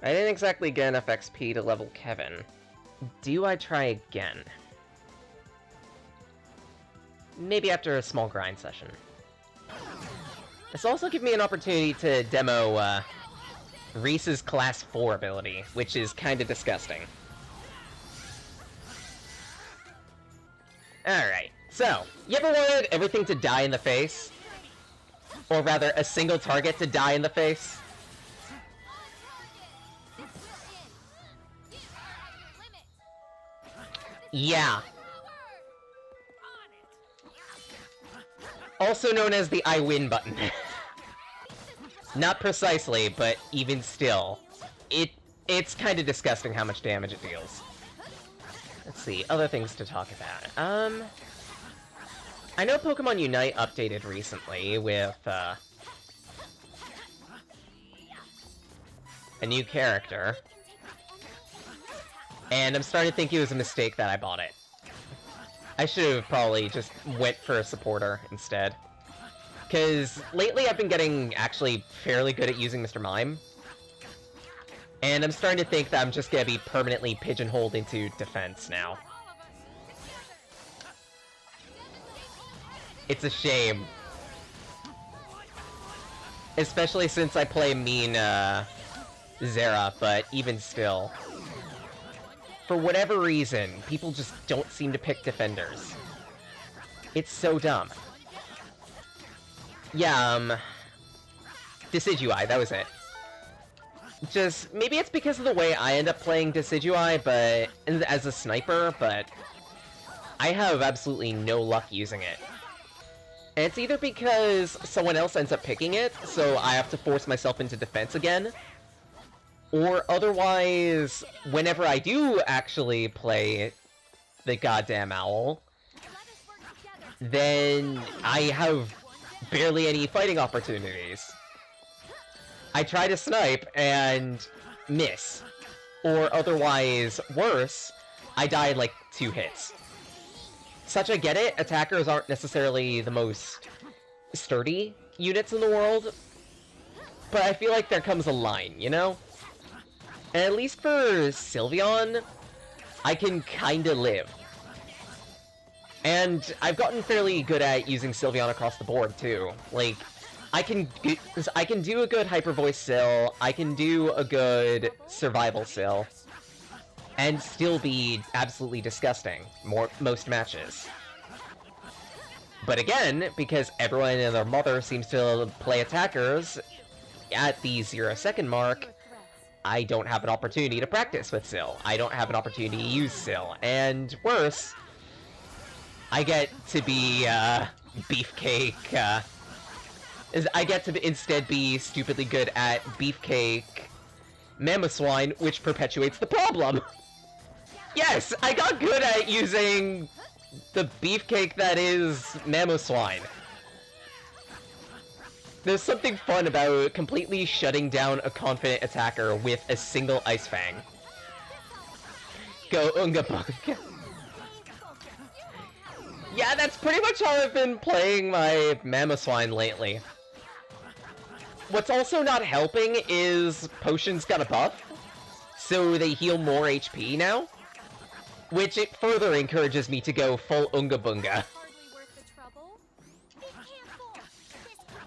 I didn't exactly get enough XP to level Kevin. Do I try again? Maybe after a small grind session. This will also give me an opportunity to demo Reese's Class 4 ability, which is kinda disgusting. Alright, so, you ever wanted everything to die in the face? Or rather, a single target to die in the face? Yeah. Also known as the I win button. Not precisely, but even still. It's kind of disgusting how much damage it deals. Let's see, other things to talk about. I know Pokemon Unite updated recently with, a new character. And I'm starting to think it was a mistake that I bought it. I should have probably just went for a supporter instead. Because lately I've been getting actually fairly good at using Mr. Mime. And I'm starting to think that I'm just going to be permanently pigeonholed into defense now. It's a shame. Especially since I play mean, Zera, but even still. For whatever reason, people just don't seem to pick defenders. It's so dumb. Yeah, Decidueye, that was it. Just, maybe it's because of the way I end up playing Decidueye, but as a sniper, but I have absolutely no luck using it. And it's either because someone else ends up picking it, so I have to force myself into defense again, or otherwise, whenever I do actually play the goddamn owl, then I have barely any fighting opportunities. I try to snipe and miss. Or otherwise, worse, I die in like 2 hits. Such I get it, attackers aren't necessarily the most sturdy units in the world, but I feel like there comes a line, you know? And at least for Sylveon, I can kinda live. And I've gotten fairly good at using Sylveon across the board, too. Like, I can do a good Hyper Voice Syll, I can do a good Survival Syll, and still be absolutely disgusting most matches. But again, because everyone and their mother seems to play attackers at the 0-second mark, I don't have an opportunity to practice with Syll. I don't have an opportunity to use Syll. And worse, I get to be, Beefcake, I get to instead be stupidly good at Beefcake Mamoswine, which perpetuates the problem! Yes! I got good at using the Beefcake that is Mamoswine. There's something fun about completely shutting down a confident attacker with a single Ice Fang. Go Unga Bunga. Yeah, that's pretty much how I've been playing my Mamoswine lately. What's also not helping is Potions got a buff, so they heal more HP now, which it further encourages me to go full Unga Bunga.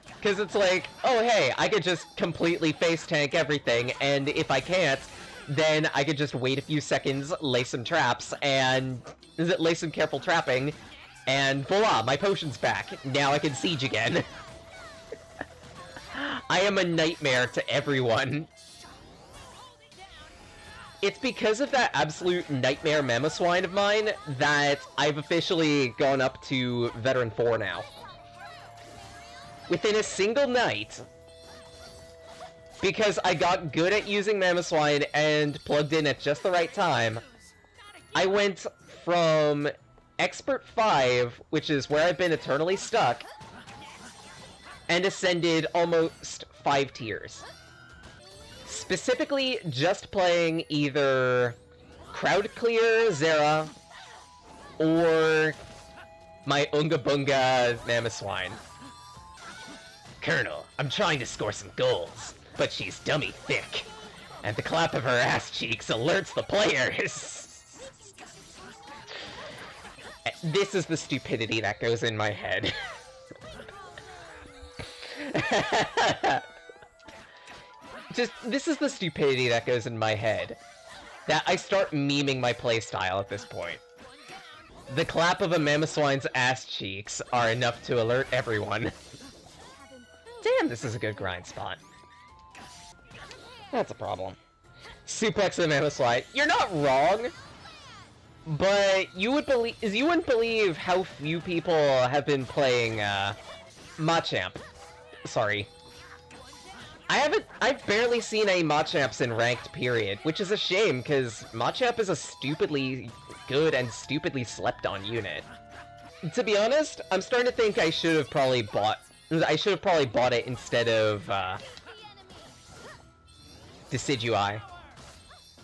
Because it's like, oh hey, I could just completely face tank everything, and if I can't, then I could just wait a few seconds, lay some traps, and lay some careful trapping, and voila, my potion's back. Now I can siege again. I am a nightmare to everyone. It's because of that absolute nightmare Mamoswine of mine that I've officially gone up to Veteran 4 now. Within a single night, because I got good at using Mamoswine and plugged in at just the right time, I went from Expert 5, which is where I've been eternally stuck, and ascended almost 5 tiers. Specifically, just playing either Crowd Clear Zera or my Unga Bunga Mamoswine. Colonel, I'm trying to score some goals, but she's dummy thick. And the clap of her ass cheeks alerts the players! This is the stupidity that goes in my head. This is the stupidity that goes in my head. That I start memeing my playstyle at this point. The clap of a Mamoswine's ass cheeks are enough to alert everyone. Damn, this is a good grind spot. That's a problem. Suplex the Mamoswine. You're not wrong! But you wouldn't believe how few people have been playing, Machamp. Sorry. I've barely seen any Machamps in ranked, period, which is a shame, because Machamp is a stupidly good and stupidly slept-on unit. To be honest, I'm starting to think I should have probably bought it instead of, Decidueye.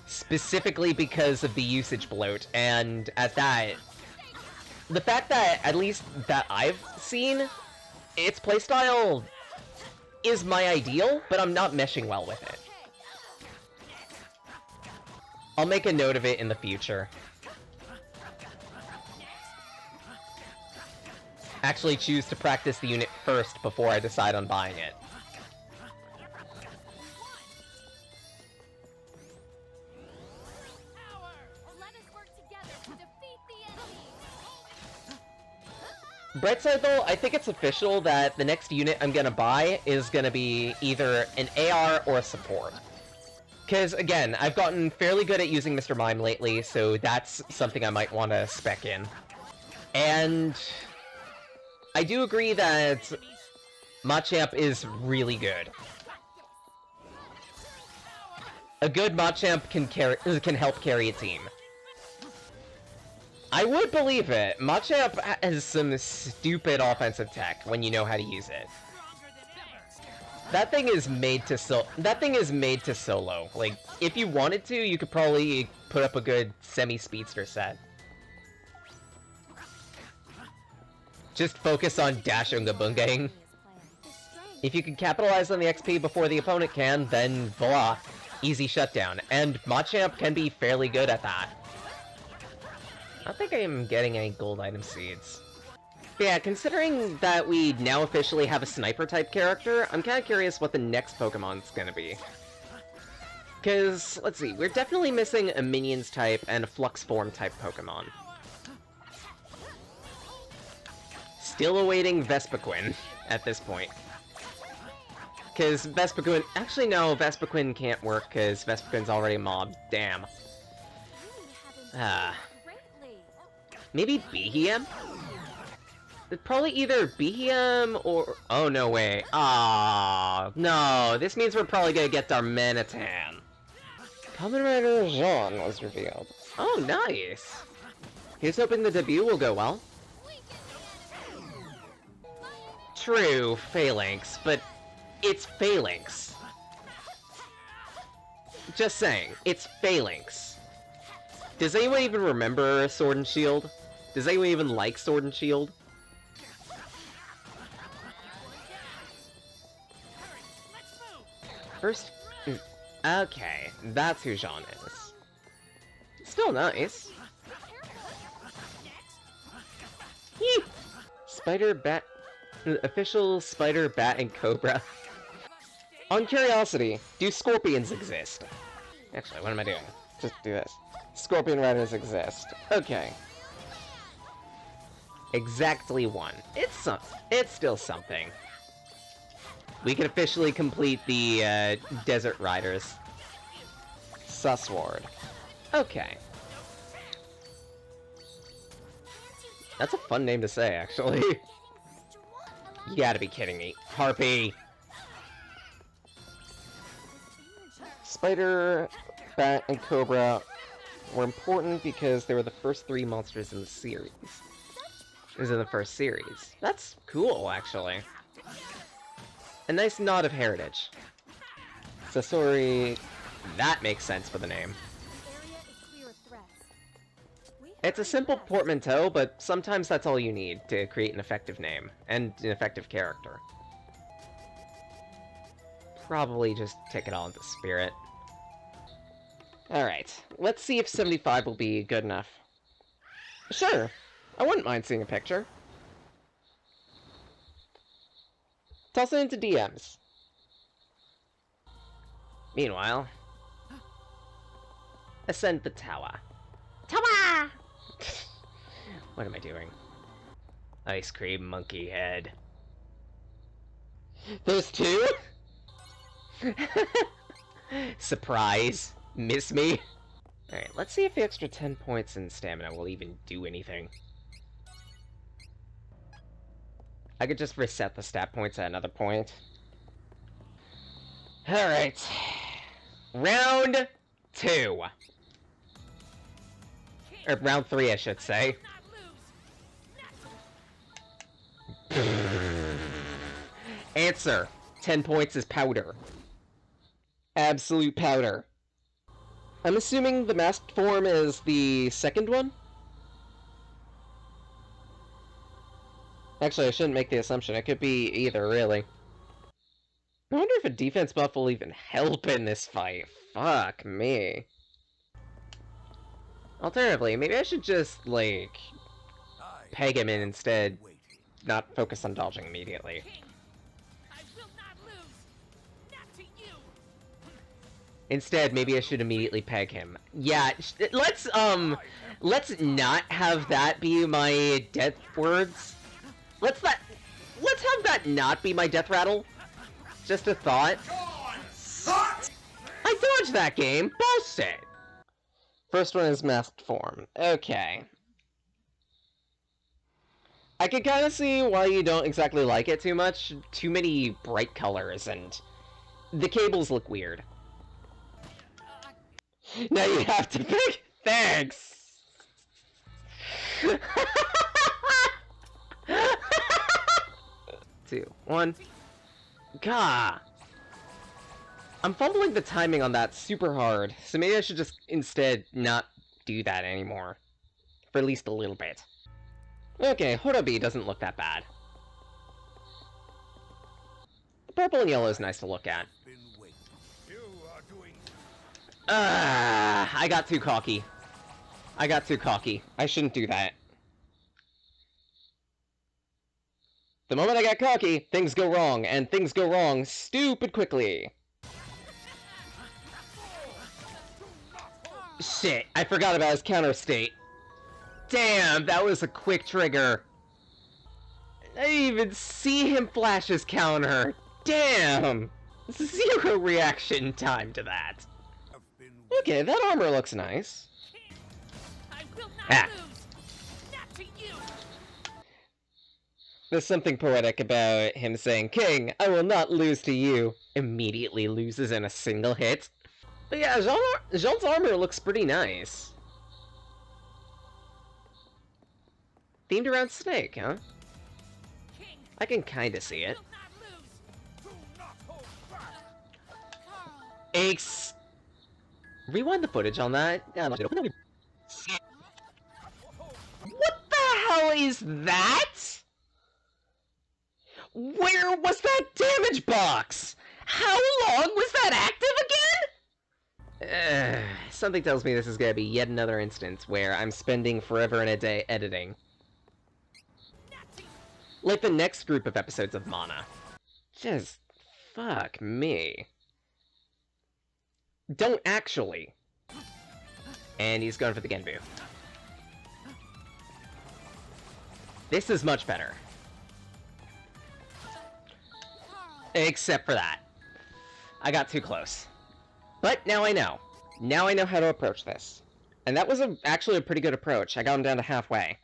Specifically because of the usage bloat, and at that, the fact that, at least that I've seen, its playstyle is my ideal, but I'm not meshing well with it. I'll make a note of it in the future. Actually choose to practice the unit first before I decide on buying it. Bright side though, I think it's official that the next unit I'm gonna buy is gonna be either an AR or a support. Because, again, I've gotten fairly good at using Mr. Mime lately, so that's something I might want to spec in. And I do agree that Machamp is really good. A good Machamp can help carry a team. I would believe it. Machamp has some stupid offensive tech when you know how to use it. That thing is made to solo. Like, if you wanted to, you could probably put up a good semi-speedster set. Just focus on dash unga bungaing. If you can capitalize on the XP before the opponent can, then voila, easy shutdown. And Machamp can be fairly good at that. I don't think I am getting any gold item seeds. But yeah, considering that we now officially have a sniper-type character, I'm kinda curious what the next Pokemon's gonna be. Because, let's see, we're definitely missing a Minions-type and a Flux Form-type Pokemon. Still awaiting Vespiquen at this point. Because Vespiquen... Actually, no, Vespiquen can't work because Vespiquen's already a mob. Damn. Maybe Behem? It's probably either Behem or... Oh, no way. Ah, no. This means we're probably gonna get Darmanitan. Kamen Rider Jean was revealed. Oh, nice. Here's hoping the debut will go well. True, Phalanx, but it's Phalanx. Just saying, it's Phalanx. Does anyone even remember Sword and Shield? Does anyone even like Sword and Shield? First... Okay, that's who Jean is. Still nice. Yee! Spider, Bat... Official Spider, Bat, and Cobra. On curiosity, do scorpions exist? Actually, what am I doing? Just do this. Scorpion Riders exist. Okay. Exactly one. It's still something. We can officially complete the, Desert Riders. Sussward. Okay. That's a fun name to say, actually. You gotta be kidding me. Harpy! Spider, Bat, and Cobra were important because they were the first 3 monsters in the series. It was in the first series. That's cool, actually. A nice nod of heritage. Sasori... That makes sense for the name. It's a simple portmanteau, but sometimes that's all you need to create an effective name, and an effective character. Probably just take it all into spirit. Alright, let's see if 75 will be good enough. Sure, I wouldn't mind seeing a picture. Toss it into DMs. Meanwhile, ascend the tower. Tower! What am I doing? Ice cream monkey head. There's two? Surprise. Miss me? Alright, let's see if the extra 10 points in stamina will even do anything. I could just reset the stat points at another point. Alright. Round 2. Or round 3, I should say. Answer. 10 points is powder. Absolute powder. I'm assuming the masked form is the second one? Actually, I shouldn't make the assumption. It could be either, really. I wonder if a defense buff will even help in this fight. Fuck me. Alternatively, maybe I should just, like, peg him in instead, not focus on dodging immediately. Instead, maybe I should immediately peg him. Yeah, let's not have that be my death words. Let's have that not be my death rattle. Just a thought. I dodged that game. Bullshit. First one is masked form. Okay. I can kind of see why you don't exactly like it too much. Too many bright colors, and the cables look weird. Now you have to pick. Thanks. 2, 1. Gah. I'm fumbling the timing on that super hard, so maybe I should just instead not do that anymore. For at least a little bit. Okay, Horobi doesn't look that bad. The purple and yellow is nice to look at. I got too cocky. I shouldn't do that. The moment I get cocky, things go wrong, and things go wrong stupid quickly. Shit, I forgot about his counter state. Damn, that was a quick trigger. I didn't even see him flash his counter. Damn! 0 reaction time to that. Okay, that armor looks nice. Ah. There's something poetic about him saying, "King, I will not lose to you." Immediately loses in a single hit. But yeah, Jean's armor looks pretty nice. Themed around Snake, huh? I can kinda see it. Rewind the footage on that. What the hell is that? Where was that damage box? How long was that active again? Something tells me this is gonna be yet another instance where I'm spending forever and a day editing. Like the next group of episodes of Manauw. Just fuck me. Don't actually. And he's going for the Genbu. This is much better. Except for that. I got too close. But now I know. Now I know how to approach this. And that was actually a pretty good approach. I got him down to halfway.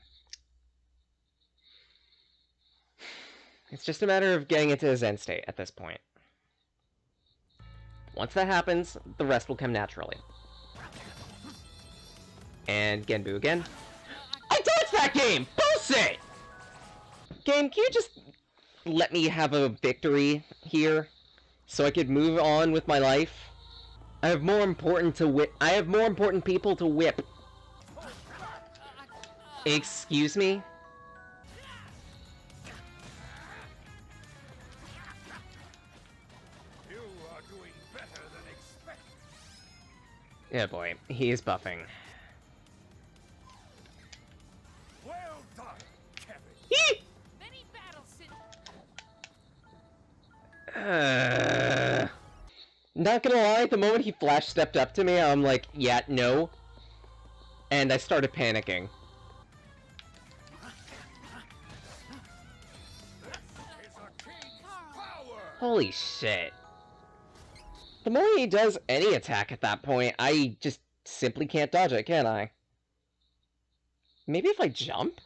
It's just a matter of getting into his end state at this point. Once that happens, the rest will come naturally. And Genbu again. I dodged that game! Bullshit! Game, can you just let me have a victory here? So I could move on with my life? I have more important people to whip. Excuse me? Yeah, boy, he is buffing. Well done, Kevin. Many battles since Not gonna lie, the moment he flash stepped up to me, I'm like, yeah, no. And I started panicking. This is a king's power. Holy shit. The more he does any attack at that point, I just simply can't dodge it, can I? Maybe if I jump?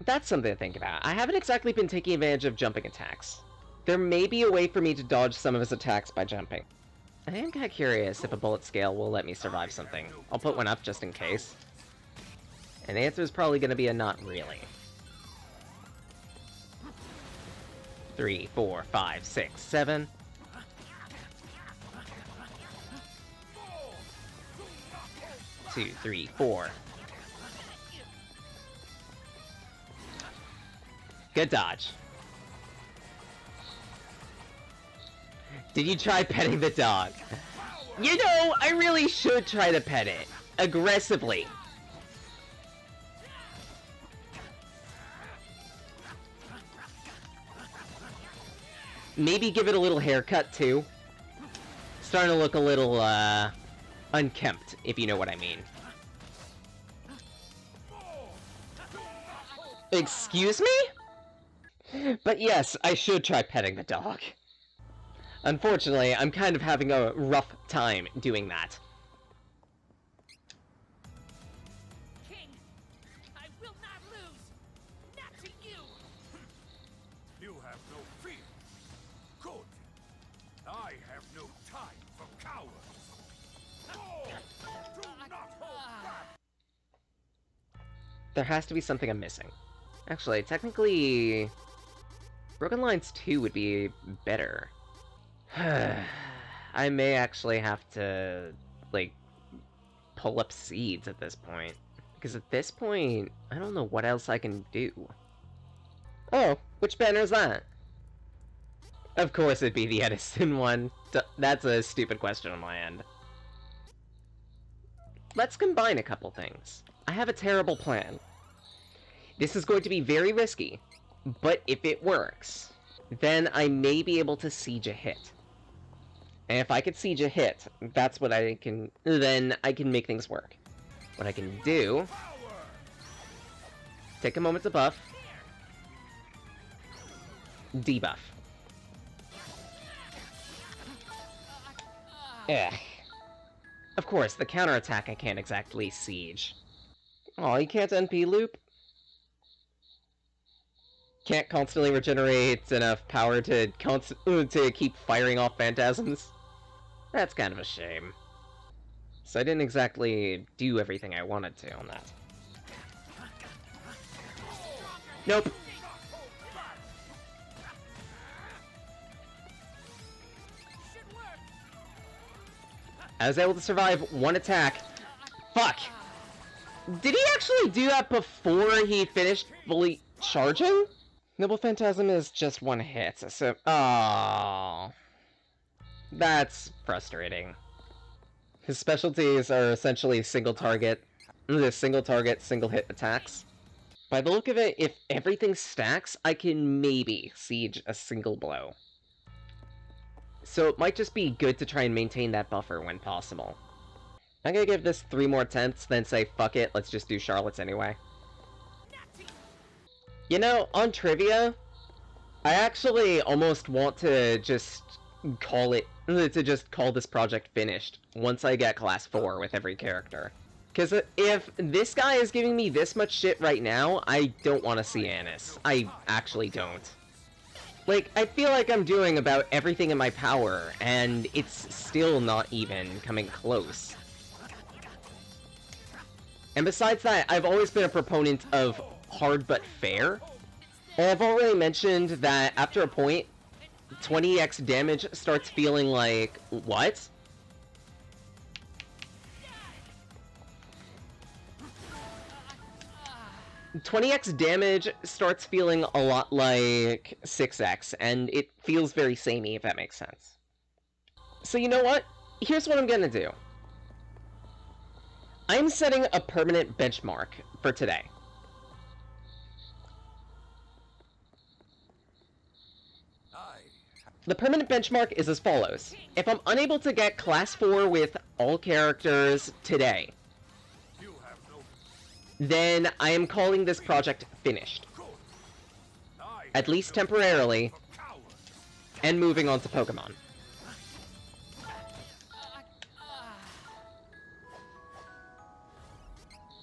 That's something to think about. I haven't exactly been taking advantage of jumping attacks. There may be a way for me to dodge some of his attacks by jumping. I am kind of curious if a bullet scale will let me survive something. I'll put one up just in case. And the answer is probably going to be a not really. 3, 4, 5, 6, 7. 2, 3, 4. Good dodge. Did you try petting the dog? You know, I really should try to pet it. Aggressively. Maybe give it a little haircut, too. Starting to look a little, unkempt, if you know what I mean. Excuse me? But yes, I should try petting the dog. Unfortunately, I'm kind of having a rough time doing that. King, I will not lose. Not to you. You have no fear. Good. I have no time for cowards. Do not hold back. There has to be something I'm missing. Actually, technically, Broken Lines 2 would be better. I may actually have to, like, pull up seeds at this point. Because at this point, I don't know what else I can do. Oh, which banner is that? Of course it'd be the Edison one. That's a stupid question on my end. Let's combine a couple things. I have a terrible plan. This is going to be very risky, but if it works, then I may be able to siege a hit. And if I could siege a hit, that's what I can... then I can make things work. What I can do... take a moment to buff. Debuff. Ugh. Of course, the counterattack I can't exactly siege. Aw, you can't NP loop? Can't constantly regenerate enough power to keep firing off phantasms? That's kind of a shame. So I didn't exactly do everything I wanted to on that. Nope. I was able to survive one attack. Fuck! Did he actually do that before he finished fully charging? Noble Phantasm is just one hit, so... aww. That's frustrating. His specialties are essentially single target, single hit attacks. By the look of it, if everything stacks, I can maybe siege a single blow. So it might just be good to try and maintain that buffer when possible. I'm gonna give this 3 more attempts, then say, fuck it, let's just do Charlotte's anyway. You know, on trivia, I actually almost want to just call this project finished once I get class 4 with every character. Because if this guy is giving me this much shit right now, I don't want to see Annis. I actually don't. Like, I feel like I'm doing about everything in my power, and it's still not even coming close. And besides that, I've always been a proponent of hard but fair. And I've already mentioned that after a point, 20x damage starts feeling like... what? $20x damage starts feeling a lot like 6x, and it feels very samey, if that makes sense. So you know what? Here's what I'm gonna do. I'm setting a permanent benchmark for today. The permanent benchmark is as follows. If I'm unable to get Class 4 with all characters today, then I am calling this project finished. At least temporarily, and moving on to Pokemon.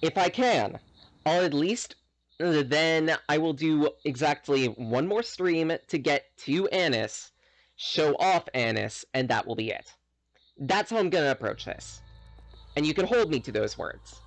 If I can, I'll at least... Then I will do exactly one more stream to get to Annis, show off Annis, and that will be it. That's how I'm gonna approach this. And you can hold me to those words.